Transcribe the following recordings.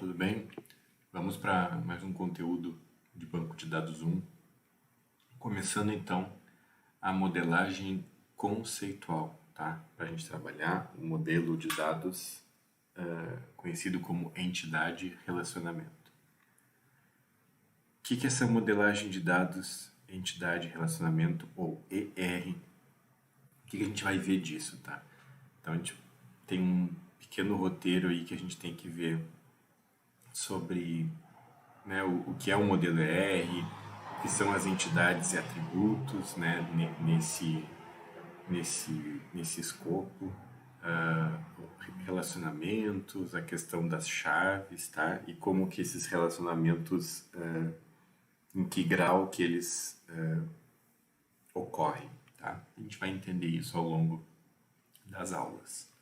tudo bem? Vamos para mais um conteúdo de banco de dados 1. Começando então a modelagem conceitual, tá? Para a gente trabalhar o modelo de dados conhecido como entidade relacionamento. O que é essa modelagem de dados, entidade relacionamento ou ER? O que a gente vai ver disso, tá? Então a gente tem um pequeno roteiro aí que a gente tem que ver sobre, né, o que é o modelo ER, o que são as entidades e atributos, né, nesse escopo, relacionamentos, a questão das chaves, tá? E como que esses relacionamentos, em que grau que eles ocorrem, tá? A gente vai entender isso ao longo das aulas.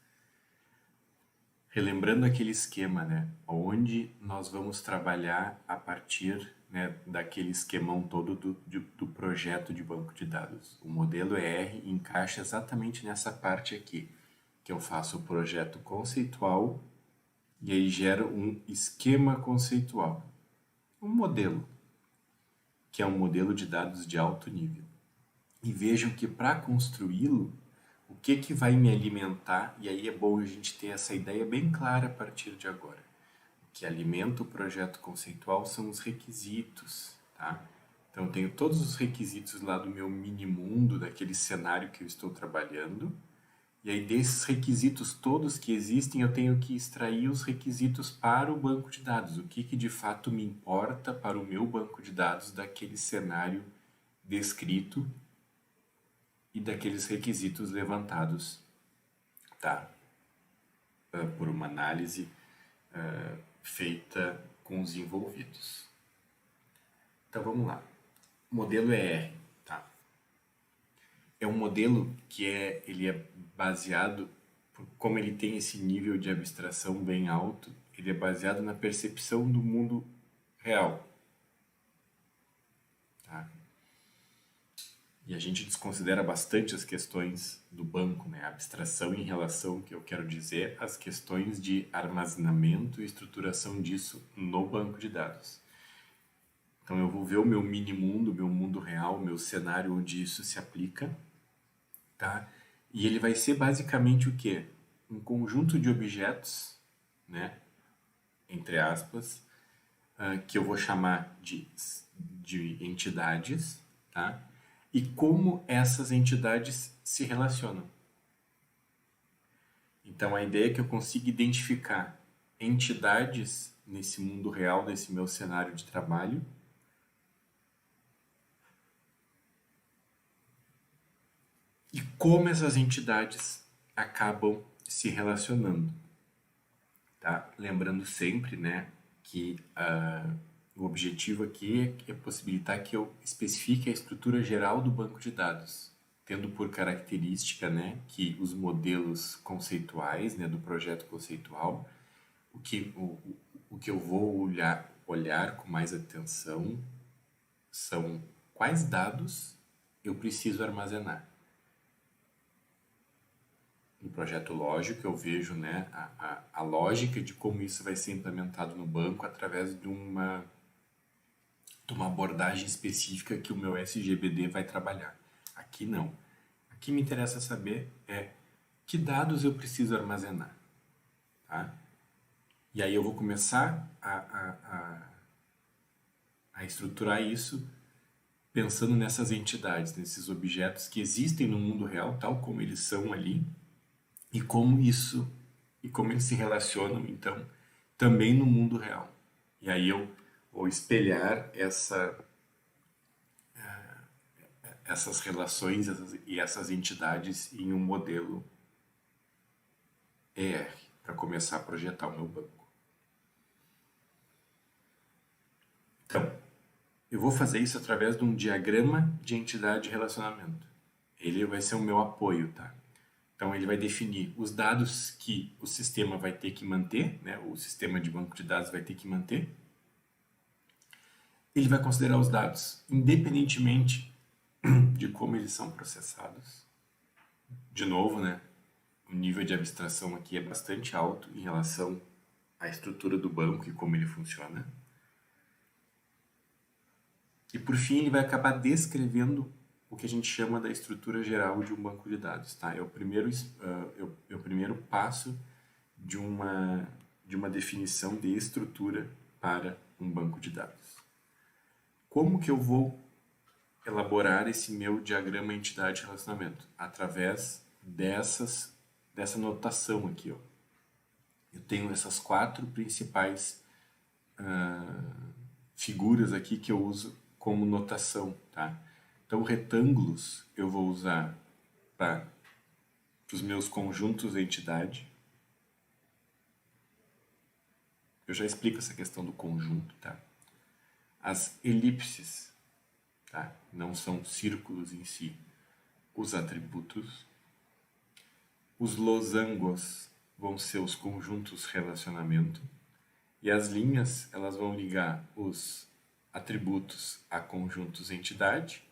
Relembrando aquele esquema, né, onde nós vamos trabalhar a partir, né, daquele esquemão todo do projeto de banco de dados. O modelo ER encaixa exatamente nessa parte aqui, que eu faço o projeto conceitual e aí gero um esquema conceitual, um modelo, que é um modelo de dados de alto nível. E vejam que para construí-lo, o que vai me alimentar, e aí é bom a gente ter essa ideia bem clara a partir de agora. O que alimenta o projeto conceitual são os requisitos, tá? Então eu tenho todos os requisitos lá do meu mini mundo, daquele cenário que eu estou trabalhando, e aí desses requisitos todos que existem, eu tenho que extrair os requisitos para o banco de dados. O que de fato me importa para o meu banco de dados daquele cenário descrito e daqueles requisitos levantados, tá? Por uma análise feita com os envolvidos. Então vamos lá. Modelo ER, tá? É um modelo que ele é baseado, como ele tem esse nível de abstração bem alto, ele é baseado na percepção do mundo real, tá? E a gente desconsidera bastante as questões do banco, né? A abstração em relação, que eu quero dizer, às questões de armazenamento e estruturação disso no banco de dados. Então eu vou ver o meu mini mundo, meu mundo real, meu cenário onde isso se aplica, tá? E ele vai ser basicamente o quê? Um conjunto de objetos, né? Entre aspas, que eu vou chamar de entidades, tá? E como essas entidades se relacionam. Então, a ideia é que eu consiga identificar entidades nesse mundo real, nesse meu cenário de trabalho, e como essas entidades acabam se relacionando. Tá? Lembrando sempre, né, que o objetivo aqui é possibilitar que eu especifique a estrutura geral do banco de dados, tendo por característica, né, que os modelos conceituais, né, do projeto conceitual, o que eu vou olhar com mais atenção são quais dados eu preciso armazenar. No projeto lógico, eu vejo, né, a lógica de como isso vai ser implementado no banco através de uma abordagem específica que o meu SGBD vai trabalhar. Aqui não. Aqui me interessa saber que dados eu preciso armazenar. Tá? E aí eu vou começar a estruturar isso pensando nessas entidades, nesses objetos que existem no mundo real, tal como eles são ali, e como eles se relacionam, então, também no mundo real. E aí eu vou espelhar essas relações e essas entidades em um modelo ER, para começar a projetar o meu banco. Então, eu vou fazer isso através de um diagrama de entidade e relacionamento. Ele vai ser o meu apoio, tá? Então, ele vai definir os dados que o sistema vai ter que manter, né? O sistema de banco de dados vai ter que manter. Ele vai considerar os dados independentemente de como eles são processados. De novo, né? O nível de abstração aqui é bastante alto em relação a estrutura do banco e como ele funciona. E por fim, ele vai acabar descrevendo o que a gente chama da estrutura geral de um banco de dados, tá? É o primeiro passo de uma definição de estrutura para um banco de dados. Como que eu vou elaborar esse meu diagrama entidade-relacionamento? Através dessa notação aqui, ó. Eu tenho essas 4 principais figuras aqui que eu uso como notação, tá? Então, retângulos eu vou usar para os meus conjuntos de entidade. Eu já explico essa questão do conjunto, tá? As elipses, tá? Não são círculos em si, os atributos. Os losangos vão ser os conjuntos relacionamento. E as linhas, elas vão ligar os atributos a conjuntos entidade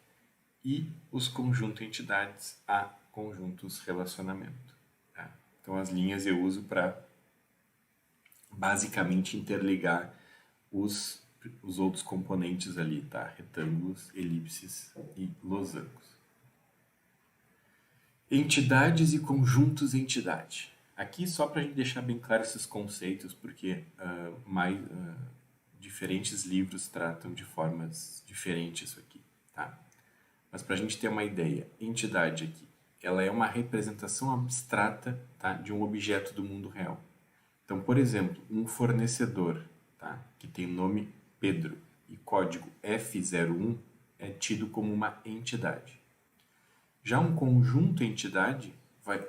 e os conjuntos entidades a conjuntos relacionamento. Tá? Então, as linhas eu uso para basicamente interligar os outros componentes ali, tá? Retângulos, elipses e losangos. Entidades e conjuntos entidade. Aqui só para a gente deixar bem claro esses conceitos, porque diferentes livros tratam de formas diferentes isso aqui, tá? Mas para a gente ter uma ideia, entidade aqui, ela é uma representação abstrata, tá, de um objeto do mundo real. Então, por exemplo, um fornecedor, tá, que tem o nome Pedro e código F01 é tido como uma entidade. Já um conjunto entidade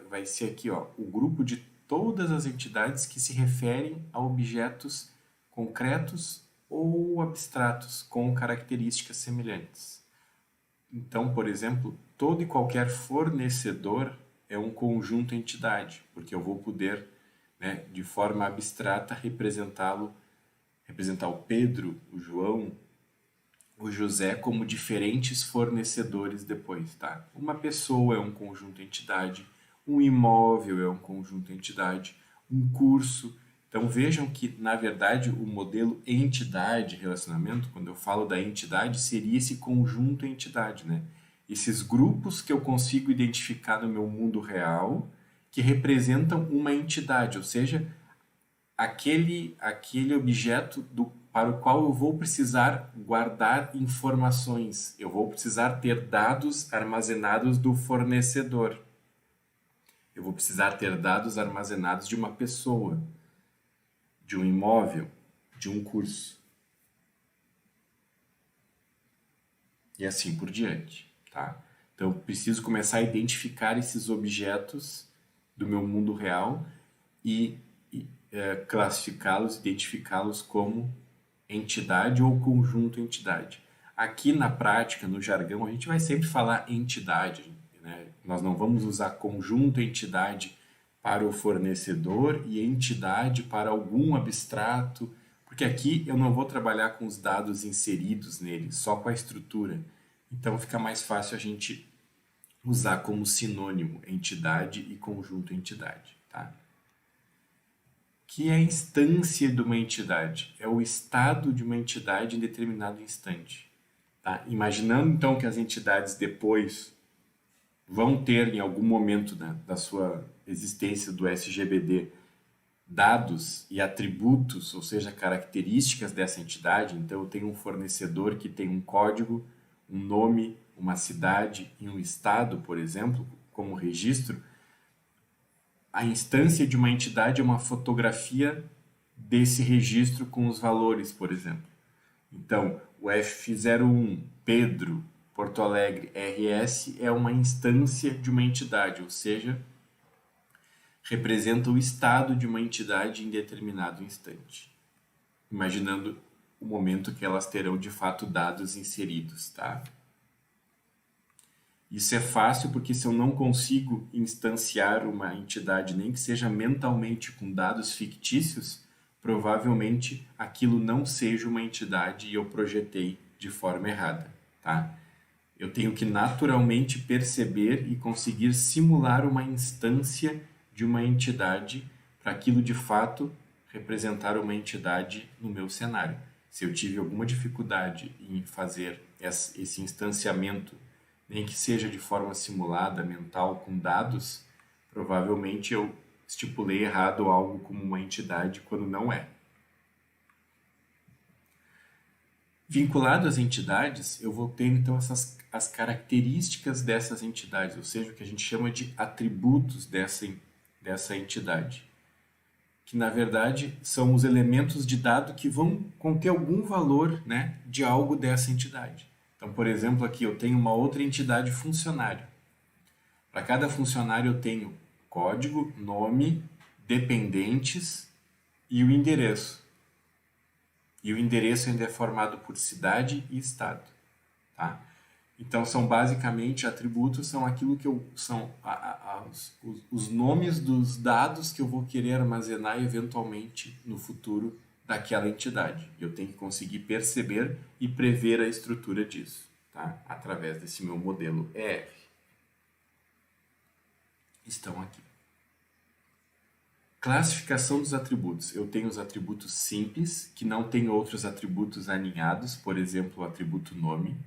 vai ser aqui, ó, o grupo de todas as entidades que se referem a objetos concretos ou abstratos com características semelhantes. Então, por exemplo, todo e qualquer fornecedor é um conjunto entidade, porque eu vou poder, né, de forma abstrata representar o Pedro, o João, o José como diferentes fornecedores depois, tá? Uma pessoa é um conjunto entidade, um imóvel é um conjunto entidade, um curso. Então vejam que, na verdade, o modelo entidade relacionamento, quando eu falo da entidade, seria esse conjunto entidade, né? Esses grupos que eu consigo identificar no meu mundo real que representam uma entidade, ou seja, aquele objeto para o qual eu vou precisar guardar informações. Eu vou precisar ter dados armazenados do fornecedor. Eu vou precisar ter dados armazenados de uma pessoa, de um imóvel, de um curso. E assim por diante, tá? Então, eu preciso começar a identificar esses objetos do meu mundo real e classificá-los, identificá-los como entidade ou conjunto entidade. Aqui na prática, no jargão, a gente vai sempre falar entidade, né? Nós não vamos usar conjunto entidade para o fornecedor e entidade para algum abstrato, porque aqui eu não vou trabalhar com os dados inseridos nele, só com a estrutura. Então fica mais fácil a gente usar como sinônimo entidade e conjunto entidade, tá? Que é a instância de uma entidade, é o estado de uma entidade em determinado instante. Tá? Imaginando então que as entidades depois vão ter em algum momento, né, da sua existência do SGBD dados e atributos, ou seja, características dessa entidade. Então eu tenho um fornecedor que tem um código, um nome, uma cidade e um estado, por exemplo, como registro. A instância de uma entidade é uma fotografia desse registro com os valores, por exemplo. Então, o F01, Pedro, Porto Alegre, RS é uma instância de uma entidade, ou seja, representa o estado de uma entidade em determinado instante. Imaginando o momento que elas terão de fato dados inseridos, tá? Isso é fácil porque se eu não consigo instanciar uma entidade, nem que seja mentalmente com dados fictícios, provavelmente aquilo não seja uma entidade e eu projetei de forma errada, tá? Eu tenho que naturalmente perceber e conseguir simular uma instância de uma entidade para aquilo de fato representar uma entidade no meu cenário. Se eu tive alguma dificuldade em fazer esse instanciamento, nem que seja de forma simulada, mental, com dados, provavelmente eu estipulei errado algo como uma entidade quando não é. Vinculado às entidades, eu vou ter então as características dessas entidades, ou seja, o que a gente chama de atributos dessa entidade, que na verdade são os elementos de dado que vão conter algum valor, né, de algo dessa entidade. Então, por exemplo, aqui eu tenho uma outra entidade funcionário. Para cada funcionário eu tenho código, nome, dependentes e o endereço. E o endereço ainda é formado por cidade e estado, tá? Então, são basicamente atributos, são aquilo que são os nomes dos dados que eu vou querer armazenar eventualmente no futuro daquela entidade. Eu tenho que conseguir perceber e prever a estrutura disso, tá? Através desse meu modelo ER. Estão aqui. Classificação dos atributos. Eu tenho os atributos simples, que não tem outros atributos aninhados, por exemplo, o atributo nome.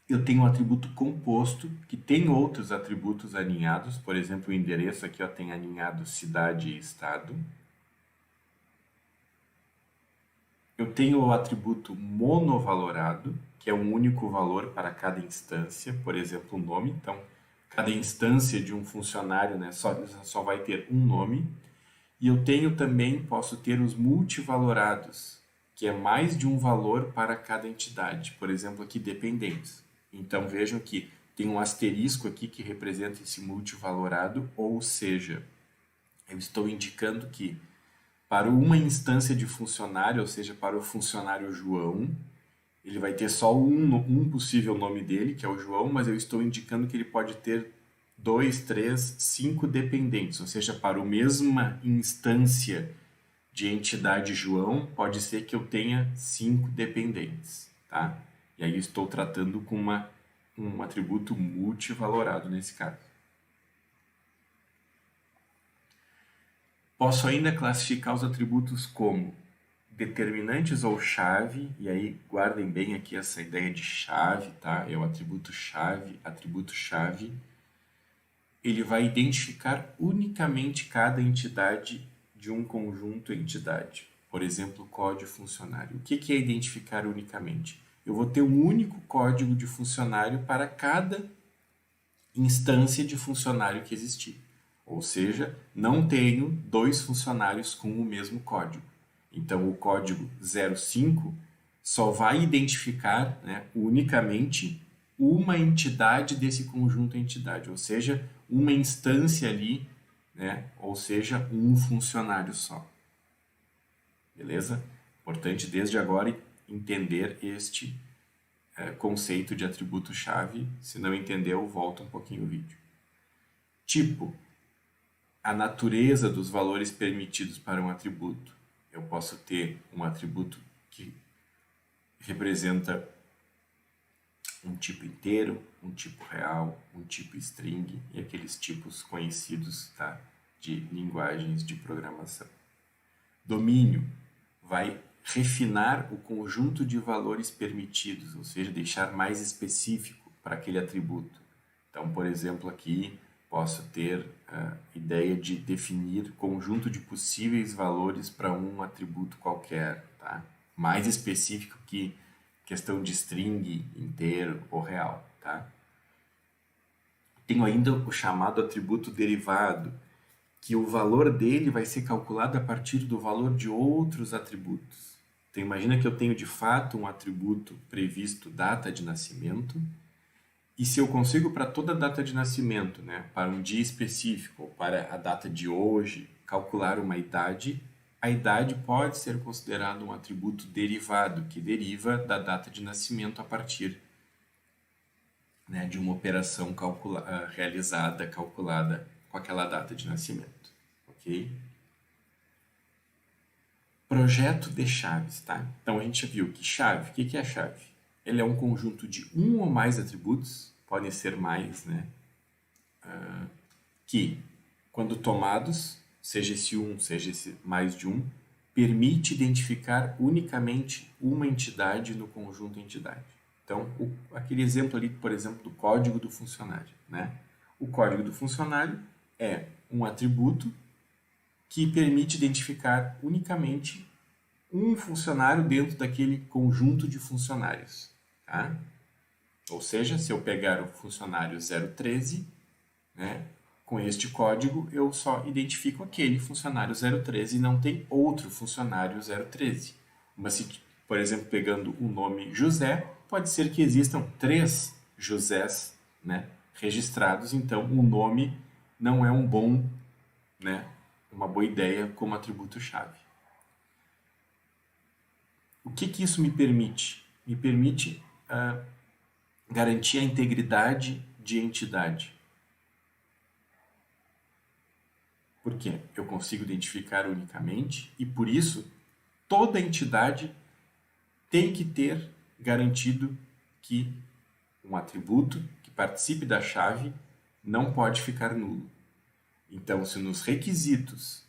Eu tenho o atributo composto, que tem outros atributos aninhados, por exemplo, o endereço aqui tem aninhado cidade e estado. Eu tenho o atributo monovalorado, que é um único valor para cada instância, por exemplo, o nome. Então, cada instância de um funcionário, né, só vai ter um nome. E eu tenho também, posso ter os multivalorados, que é mais de um valor para cada entidade. Por exemplo, aqui dependentes. Então vejam que tem um asterisco aqui que representa esse multivalorado, ou seja, eu estou indicando que para uma instância de funcionário, ou seja, para o funcionário João, ele vai ter só um possível nome dele, que é o João, mas eu estou indicando que ele pode ter 2, 3, 5 dependentes, ou seja, para a mesma instância de entidade João, pode ser que eu tenha 5 dependentes, tá? E aí eu estou tratando com um atributo multivalorado nesse caso. Posso ainda classificar os atributos como determinantes ou chave, e aí guardem bem aqui essa ideia de chave, tá? É o atributo chave. Ele vai identificar unicamente cada entidade de um conjunto entidade. Por exemplo, código funcionário. O que é identificar unicamente? Eu vou ter um único código de funcionário para cada instância de funcionário que existir. Ou seja, não tenho 2 funcionários com o mesmo código. Então, o código 05 só vai identificar, né, unicamente uma entidade desse conjunto entidade, ou seja, uma instância ali, né, ou seja, um funcionário só. Beleza? Importante desde agora entender este conceito de atributo-chave. Se não entendeu, volta um pouquinho o vídeo. Tipo, a natureza dos valores permitidos para um atributo. Eu posso ter um atributo que representa um tipo inteiro, um tipo real, um tipo string e aqueles tipos conhecidos, tá, de linguagens de programação. Domínio vai refinar o conjunto de valores permitidos, ou seja, deixar mais específico para aquele atributo. Então, por exemplo, aqui posso ter a ideia de definir conjunto de possíveis valores para um atributo qualquer, tá? Mais específico que questão de string, inteiro ou real, tá? Tenho ainda o chamado atributo derivado, que o valor dele vai ser calculado a partir do valor de outros atributos. Então, imagina que eu tenho de fato um atributo previsto data de nascimento, e se eu consigo para toda data de nascimento, né, para um dia específico, ou para a data de hoje, calcular uma idade, a idade pode ser considerada um atributo derivado, que deriva da data de nascimento a partir, né, de uma operação calculada com aquela data de nascimento, ok? Projeto de chaves, tá? Então a gente viu que chave, o que é a chave? Ele é um conjunto de um ou mais atributos, podem ser mais, né? Que, quando tomados, seja esse um, seja esse mais de um, permite identificar unicamente uma entidade no conjunto entidade. Então, aquele exemplo ali, por exemplo, do código do funcionário, né? O código do funcionário é um atributo que permite identificar unicamente um funcionário dentro daquele conjunto de funcionários, tá? Ou seja, se eu pegar o funcionário 013, né, com este código eu só identifico aquele funcionário 013 e não tem outro funcionário 013. Mas se, por exemplo, pegando o nome José, pode ser que existam 3 Josés, né, registrados, então o nome não é né, uma boa ideia como atributo-chave. O que isso me permite? Me permite garantir a integridade de entidade. Por quê? Eu consigo identificar unicamente e, por isso, toda entidade tem que ter garantido que um atributo que participe da chave não pode ficar nulo. Então, se nos requisitos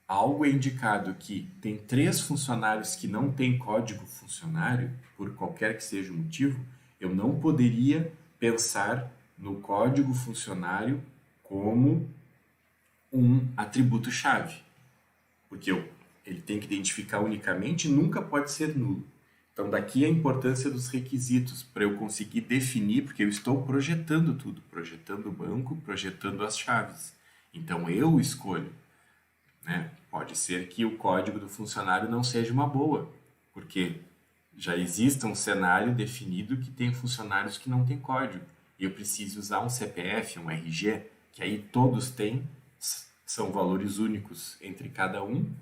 algo é indicado que tem 3 funcionários que não têm código funcionário, por qualquer que seja o motivo, eu não poderia pensar no código funcionário como um atributo-chave, porque ele tem que identificar unicamente e nunca pode ser nulo. Então, daqui a importância dos requisitos para eu conseguir definir, porque eu estou projetando tudo, projetando o banco, projetando as chaves. Então, eu escolho, né? Pode ser que o código do funcionário não seja uma boa, porque já existe um cenário definido que tem funcionários que não têm código. E eu preciso usar um CPF, um RG, que aí todos têm, são valores únicos entre cada um,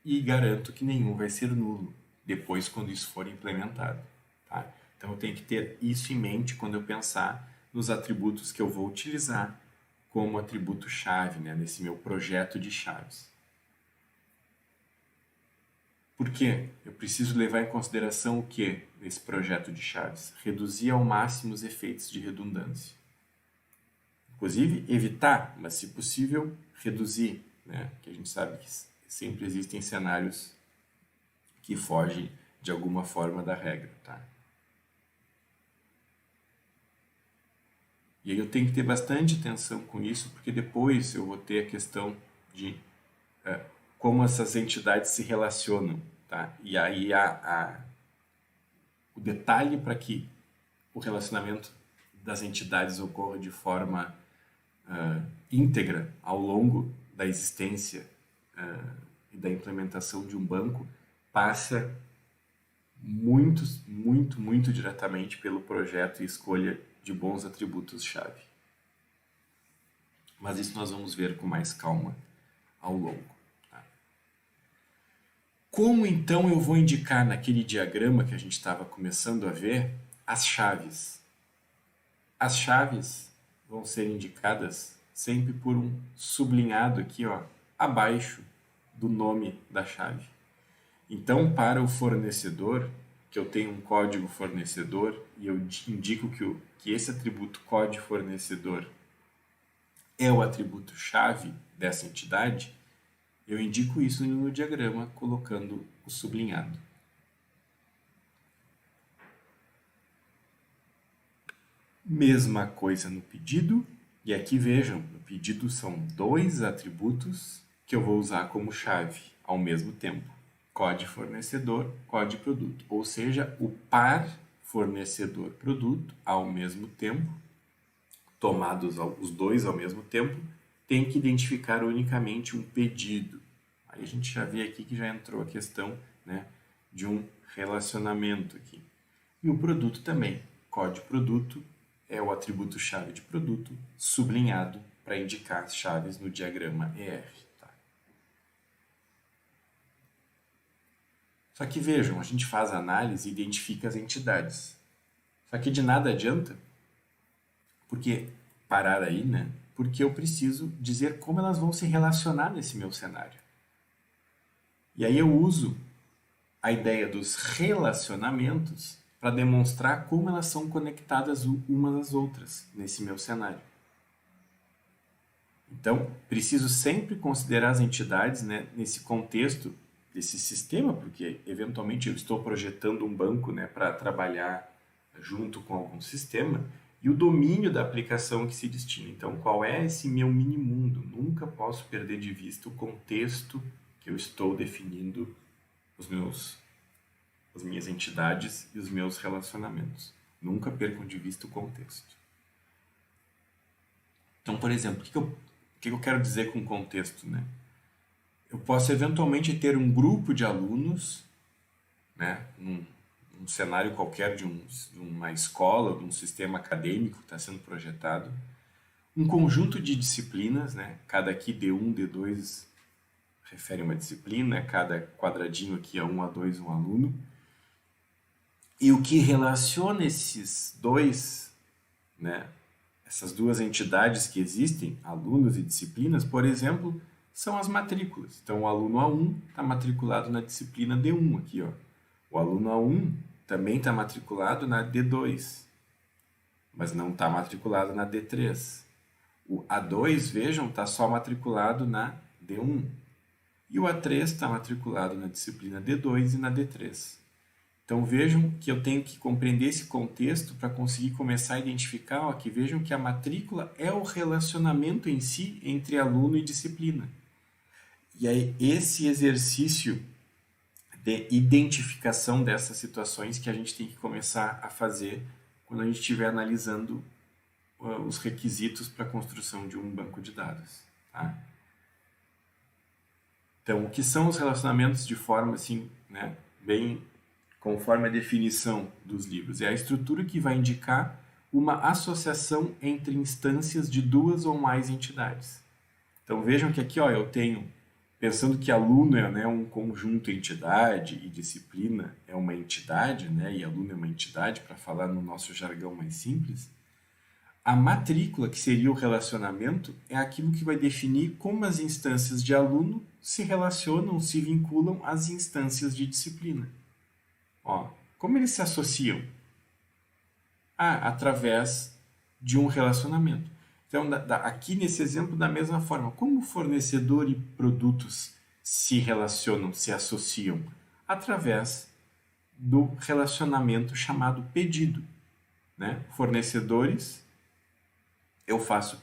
e garanto que nenhum vai ser nulo depois quando isso for implementado. Tá? Então eu tenho que ter isso em mente quando eu pensar nos atributos que eu vou utilizar como atributo-chave, né, nesse meu projeto de chaves. Por quê? Eu preciso levar em consideração o que nesse projeto de chaves? Reduzir ao máximo os efeitos de redundância. Inclusive, evitar, mas se possível, reduzir, né? Que a gente sabe que sempre existem cenários que fogem de alguma forma da regra, tá? E aí eu tenho que ter bastante atenção com isso, porque depois eu vou ter a questão de como essas entidades se relacionam, tá? E aí o detalhe para que o relacionamento das entidades ocorra de forma íntegra ao longo da existência e da implementação de um banco passa muito diretamente pelo projeto e escolha de bons atributos-chave. Mas isso nós vamos ver com mais calma ao longo. Tá? Como então eu vou indicar naquele diagrama que a gente estava começando a ver as chaves? As chaves vão ser indicadas sempre por um sublinhado aqui, ó, abaixo do nome da chave. Então, para o fornecedor, que eu tenho um código fornecedor e eu indico que esse atributo código fornecedor é o atributo-chave dessa entidade, eu indico isso no diagrama colocando o sublinhado. Mesma coisa no pedido, e aqui vejam, no pedido são 2 atributos que eu vou usar como chave ao mesmo tempo. Código fornecedor, código produto, ou seja, o par fornecedor-produto ao mesmo tempo, tomados os 2 ao mesmo tempo, tem que identificar unicamente um pedido. Aí a gente já vê aqui que já entrou a questão, né, de um relacionamento aqui. E o produto também. Código produto é o atributo-chave de produto sublinhado para indicar as chaves no diagrama ER. Tá? Só que vejam, a gente faz a análise e identifica as entidades. Só que de nada adianta, porque parar aí, né? Porque eu preciso dizer como elas vão se relacionar nesse meu cenário. E aí eu uso a ideia dos relacionamentos para demonstrar como elas são conectadas umas às outras nesse meu cenário. Então, preciso sempre considerar as entidades, né, nesse contexto desse sistema, porque eventualmente eu estou projetando um banco, né, para trabalhar junto com algum sistema, e o domínio da aplicação que se destina. Então, qual é esse meu mini mundo? Nunca posso perder de vista o contexto que eu estou definindo as minhas entidades e os meus relacionamentos. Nunca percam de vista o contexto. Então, por exemplo, o que eu quero dizer com contexto, né? Eu posso eventualmente ter um grupo de alunos, né, num cenário qualquer de uma escola, de um sistema acadêmico que está sendo projetado, um conjunto de disciplinas, né? Cada aqui D1, D2 refere a uma disciplina, cada quadradinho aqui é A2, um aluno. E o que relaciona esses dois, né, essas duas entidades que existem, alunos e disciplinas, por exemplo, são as matrículas. Então, o aluno A1 está matriculado na disciplina D1 aqui, ó. O aluno A1 também está matriculado na D2, mas não está matriculado na D3. O A2, vejam, está só matriculado na D1. E o A3 está matriculado na disciplina D2 e na D3. Então vejam que eu tenho que compreender esse contexto para conseguir começar a identificar, ó, que vejam que a matrícula é o relacionamento em si entre aluno e disciplina. E aí esse exercício de identificação dessas situações que a gente tem que começar a fazer quando a gente estiver analisando os requisitos para a construção de um banco de dados. Tá? Então, o que são os relacionamentos de forma assim, né, bem conforme a definição dos livros? É a estrutura que vai indicar uma associação entre instâncias de duas ou mais entidades. Então, vejam que aqui, ó, eu tenho, pensando que aluno é, né, um conjunto entidade e disciplina é uma entidade, né, e aluno é uma entidade, para falar no nosso jargão mais simples, a matrícula, que seria o relacionamento, é aquilo que vai definir como as instâncias de aluno se relacionam, se vinculam às instâncias de disciplina. Ó, como eles se associam? Através de um relacionamento. Então, aqui nesse exemplo, da mesma forma, como fornecedor e produtos se relacionam, se associam? Através do relacionamento chamado pedido. Né? Fornecedores, eu faço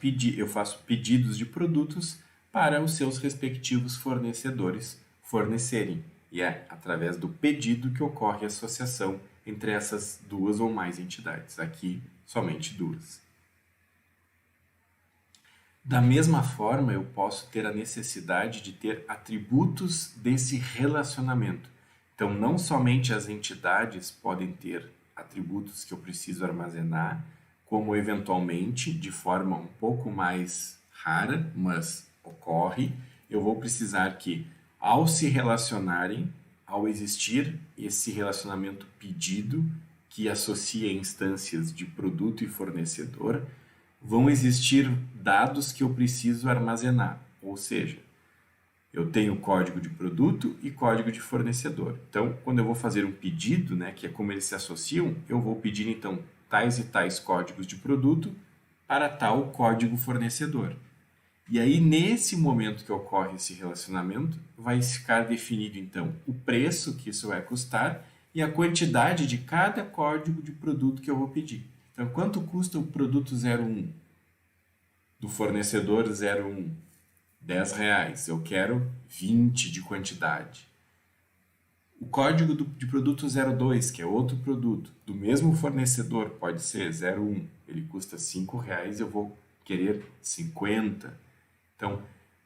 pedidos de produtos para os seus respectivos fornecedores fornecerem. E é através do pedido que ocorre a associação entre essas duas ou mais entidades. Aqui, somente duas. Da mesma forma, eu posso ter a necessidade de ter atributos desse relacionamento. Então, não somente as entidades podem ter atributos que eu preciso armazenar, como eventualmente, de forma um pouco mais rara, mas ocorre, eu vou precisar que, ao se relacionarem, ao existir esse relacionamento pedido, que associa instâncias de produto e fornecedor, vão existir dados que eu preciso armazenar. Ou seja, eu tenho código de produto e código de fornecedor. Então, quando eu vou fazer um pedido, né, que é como eles se associam, eu vou pedir, então, tais e tais códigos de produto para tal código fornecedor. E aí, nesse momento que ocorre esse relacionamento, vai ficar definido, então, o preço que isso vai custar e a quantidade de cada código de produto que eu vou pedir. Então, quanto custa o produto 01? Do fornecedor 01, R$10. Eu quero 20 de quantidade. O código de produto 02, que é outro produto, do mesmo fornecedor, pode ser 01, ele custa R$5, eu vou querer 50. Então,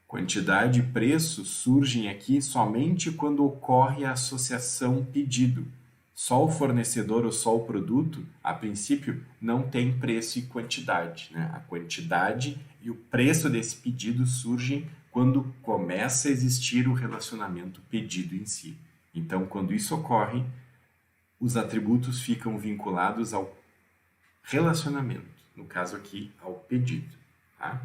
quantidade e preço surgem aqui somente quando ocorre a associação pedido. Só o fornecedor ou só o produto, a princípio, não tem preço e quantidade. Né? A quantidade e o preço desse pedido surgem quando começa a existir o relacionamento pedido em si. Então, quando isso ocorre, os atributos ficam vinculados ao relacionamento, no caso aqui, ao pedido. Tá?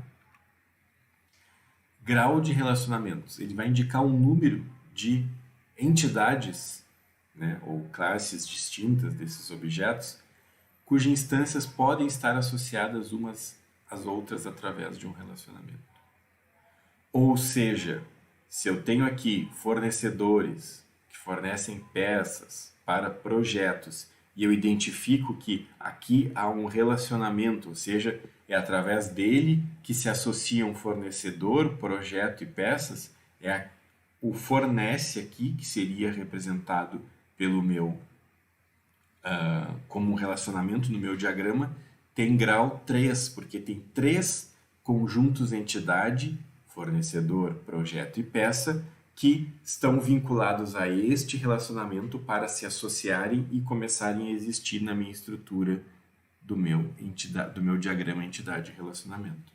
Grau de relacionamentos. Ele vai indicar um número de entidades, né, ou classes distintas desses objetos, cujas instâncias podem estar associadas umas às outras através de um relacionamento. Ou seja, se eu tenho aqui fornecedores que fornecem peças para projetos e eu identifico que aqui há um relacionamento, ou seja, é através dele que se associa um fornecedor, projeto e peças, o fornece aqui, que seria representado pelo meu como um relacionamento no meu diagrama, tem grau 3, porque tem três conjuntos entidade, fornecedor, projeto e peça, que estão vinculados a este relacionamento para se associarem e começarem a existir na minha estrutura do meu diagrama entidade-relacionamento.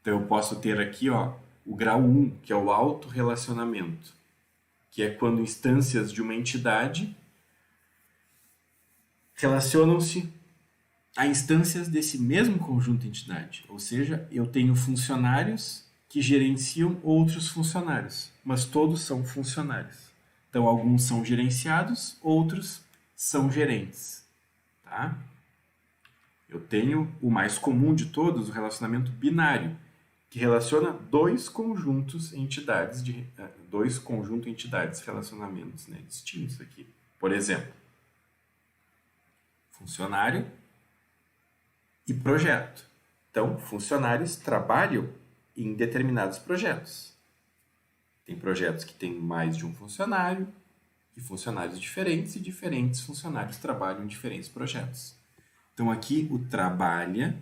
Então eu posso ter aqui o grau 1, que é o autorrelacionamento, que é quando instâncias de uma entidade relacionam-se a instâncias desse mesmo conjunto de entidade. Ou seja, eu tenho funcionários que gerenciam outros funcionários, mas todos são funcionários. Então, alguns são gerenciados, outros são gerentes. Tá? Eu tenho o mais comum de todos, o relacionamento binário, que relaciona dois conjuntos entidades, relacionamentos, né, distintos aqui. Por exemplo, funcionário e projeto. Então, funcionários trabalham em determinados projetos. Tem projetos que têm mais de um funcionário e funcionários diferentes, e diferentes funcionários trabalham em diferentes projetos. Então, aqui o trabalha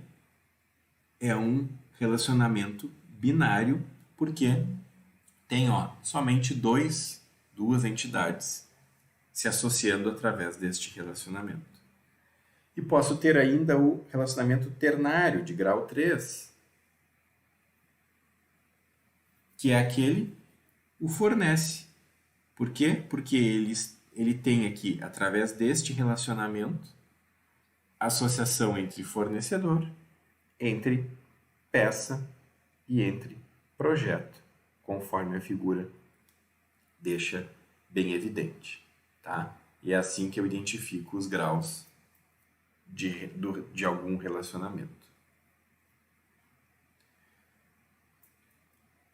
é um relacionamento binário, porque tem somente duas entidades se associando através deste relacionamento. E posso ter ainda o relacionamento ternário, de grau 3, que é aquele, o fornece. Por quê? Porque ele tem aqui, através deste relacionamento, associação entre fornecedor, entre peça e entre projeto, conforme a figura deixa bem evidente. Tá? E é assim que eu identifico os graus de algum relacionamento.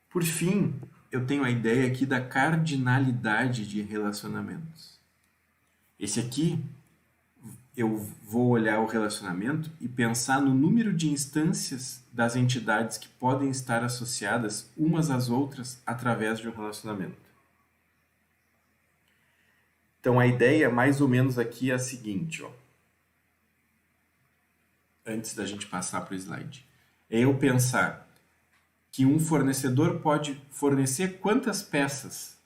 Por fim, eu tenho a ideia aqui da cardinalidade de relacionamentos. Esse aqui, eu vou olhar o relacionamento e pensar no número de instâncias das entidades que podem estar associadas umas às outras através de um relacionamento. Então, a ideia mais ou menos aqui é a seguinte, antes da gente passar para o slide. É eu pensar que um fornecedor pode fornecer quantas peças.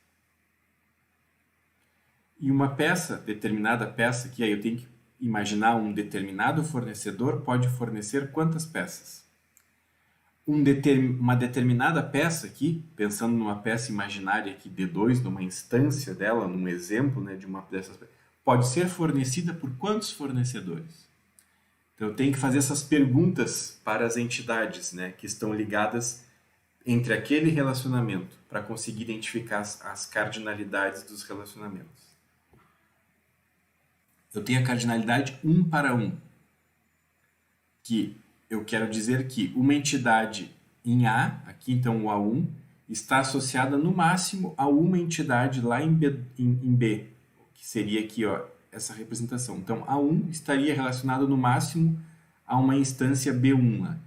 E uma peça, determinada peça, que aí eu tenho que imaginar um determinado fornecedor pode fornecer quantas peças. Uma determinada peça aqui, pensando numa peça imaginária aqui, D2, numa instância dela, num exemplo, né, de uma dessas peças, pode ser fornecida por quantos fornecedores? Então eu tenho que fazer essas perguntas para as entidades, né, que estão ligadas entre aquele relacionamento, para conseguir identificar as cardinalidades dos relacionamentos. Eu tenho a cardinalidade 1 para 1, que eu quero dizer que uma entidade em A, aqui então o A1, está associada no máximo a uma entidade lá em B, que seria aqui essa representação. Então A1 estaria relacionado no máximo a uma instância B1 lá.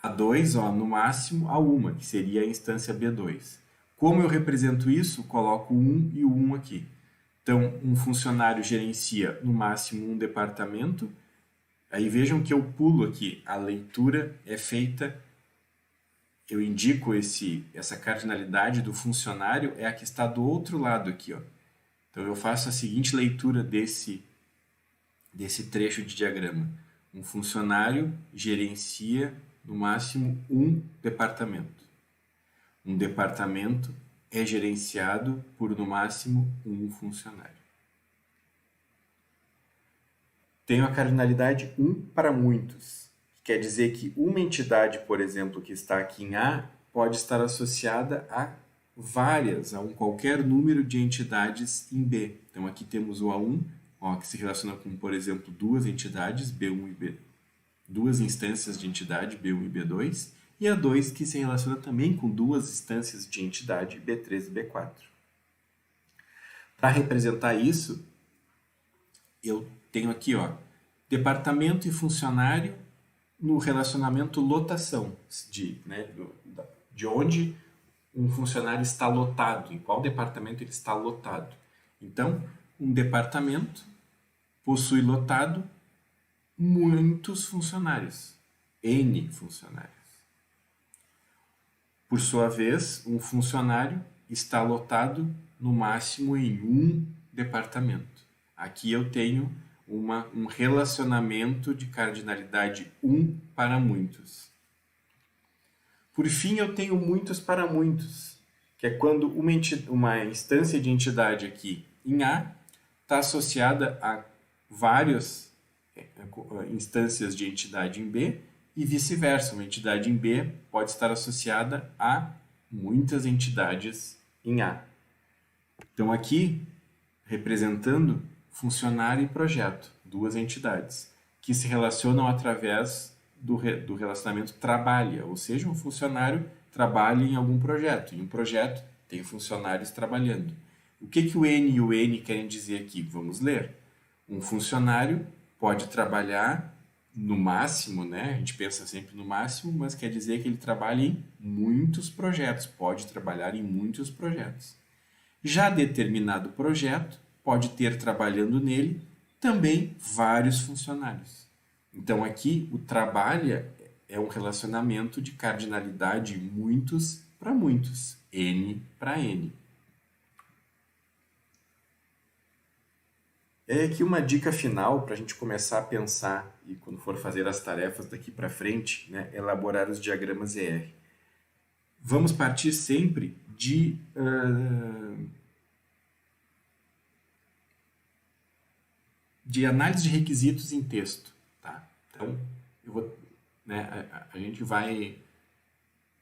A2, no máximo, a uma, que seria a instância B2. Como eu represento isso? Coloco o 1 e o 1 aqui. Então, um funcionário gerencia, no máximo, um departamento. Aí vejam que eu pulo aqui. A leitura é feita, eu indico essa cardinalidade do funcionário, é a que está do outro lado aqui. Então, eu faço a seguinte leitura desse trecho de diagrama. Um funcionário gerencia no máximo um departamento. Um departamento é gerenciado por no máximo um funcionário. Tenho a cardinalidade 1 para muitos, que quer dizer que uma entidade, por exemplo, que está aqui em A, pode estar associada a qualquer número de entidades em B. Então aqui temos o A1, que se relaciona com, por exemplo, duas entidades, B1 e B, duas instâncias de entidade, B1 e B2, e a 2, que se relaciona também com duas instâncias de entidade, B3 e B4. Para representar isso, eu tenho aqui, ó, departamento e funcionário no relacionamento lotação, de onde um funcionário está lotado, em qual departamento ele está lotado. Então, um departamento possui lotado muitos funcionários, N funcionários. Por sua vez, um funcionário está lotado no máximo em um departamento. Aqui eu tenho um relacionamento de cardinalidade 1 para muitos. Por fim, eu tenho muitos para muitos, que é quando uma instância de entidade aqui em A está associada a várias instâncias de entidade em B e vice-versa. Uma entidade em B pode estar associada a muitas entidades em A. Então, aqui, representando funcionário e projeto, duas entidades, que se relacionam através do relacionamento trabalha, ou seja, um funcionário trabalha em algum projeto, e um projeto tem funcionários trabalhando. O que o N e o N querem dizer aqui? Vamos ler. Um funcionário pode trabalhar no máximo, né? A gente pensa sempre no máximo, mas quer dizer que ele trabalha em muitos projetos, pode trabalhar em muitos projetos. Já determinado projeto pode ter trabalhando nele também vários funcionários. Então aqui o trabalha é um relacionamento de cardinalidade muitos para muitos, N para N. É aqui uma dica final para a gente começar a pensar e quando for fazer as tarefas daqui para frente, né, elaborar os diagramas ER. Vamos partir sempre de análise de requisitos em texto. Tá? Então, a gente vai,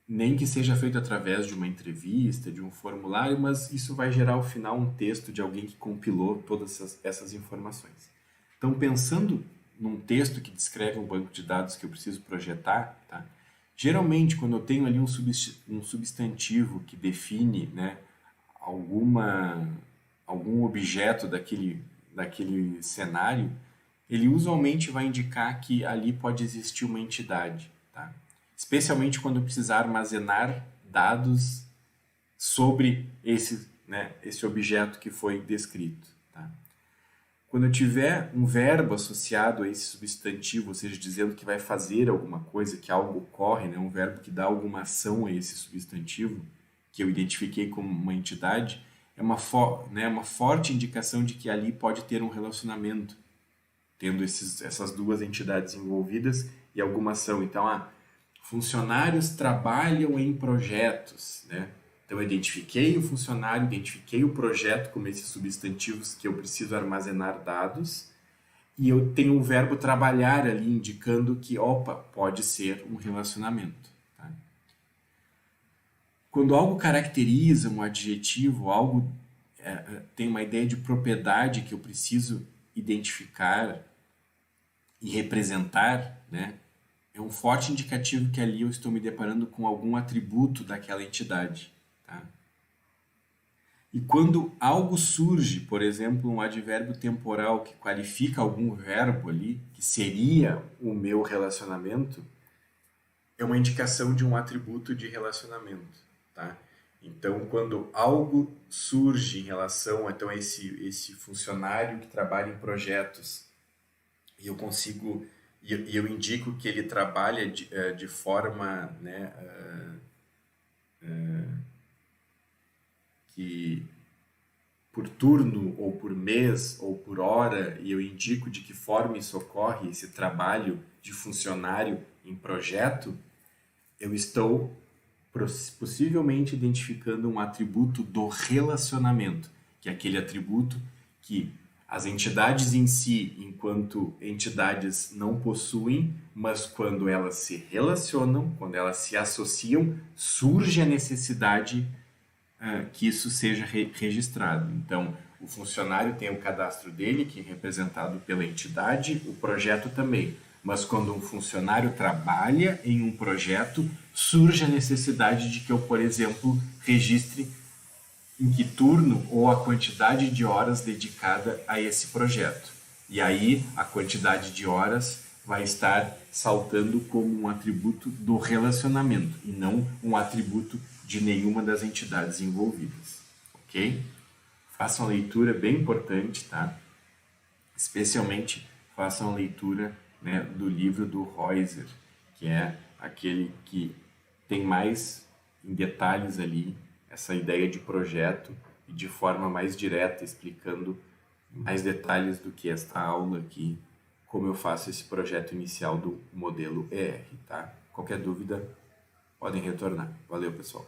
nem que seja feito através de uma entrevista, de um formulário, mas isso vai gerar ao final um texto de alguém que compilou todas essas informações. Então, pensando num texto que descreve um banco de dados que eu preciso projetar, tá? Geralmente, quando eu tenho ali um substantivo que define, né, algum objeto daquele cenário, ele usualmente vai indicar que ali pode existir uma entidade, tá? Especialmente quando eu precisar armazenar dados sobre esse objeto que foi descrito, tá? Quando eu tiver um verbo associado a esse substantivo, ou seja, dizendo que vai fazer alguma coisa, que algo ocorre, né, um verbo que dá alguma ação a esse substantivo, que eu identifiquei como uma entidade, é uma forte indicação de que ali pode ter um relacionamento, tendo essas duas entidades envolvidas e alguma ação. Então, funcionários trabalham em projetos, né? Então, eu identifiquei o funcionário, identifiquei o projeto como esses substantivos que eu preciso armazenar dados, e eu tenho o verbo trabalhar ali indicando que, pode ser um relacionamento. Tá? Quando algo caracteriza um adjetivo, algo tem uma ideia de propriedade que eu preciso identificar e representar, né? É um forte indicativo que ali eu estou me deparando com algum atributo daquela entidade. Tá? E quando algo surge, por exemplo, um advérbio temporal que qualifica algum verbo ali, que seria o meu relacionamento, é uma indicação de um atributo de relacionamento. Tá? Então, quando algo surge em relação a esse funcionário que trabalha em projetos, e eu indico que ele trabalha de forma, né, que por turno ou por mês ou por hora, e eu indico de que forma isso ocorre, esse trabalho de funcionário em projeto, eu estou possivelmente identificando um atributo do relacionamento, que é aquele atributo que as entidades em si, enquanto entidades, não possuem, mas quando elas se relacionam, quando elas se associam, surge a necessidade que isso seja registrado. Então, o funcionário tem o cadastro dele, que é representado pela entidade, o projeto também. Mas quando um funcionário trabalha em um projeto, surge a necessidade de que eu, por exemplo, registre em que turno ou a quantidade de horas dedicada a esse projeto. E aí a quantidade de horas vai estar saltando como um atributo do relacionamento e não um atributo de nenhuma das entidades envolvidas, ok? Façam a leitura, é bem importante, tá? Especialmente façam a leitura, né, do livro do Reuser, que é aquele que tem mais em detalhes ali essa ideia de projeto e de forma mais direta, explicando mais detalhes do que esta aula aqui, como eu faço esse projeto inicial do modelo ER, tá? Qualquer dúvida, podem retornar. Valeu, pessoal!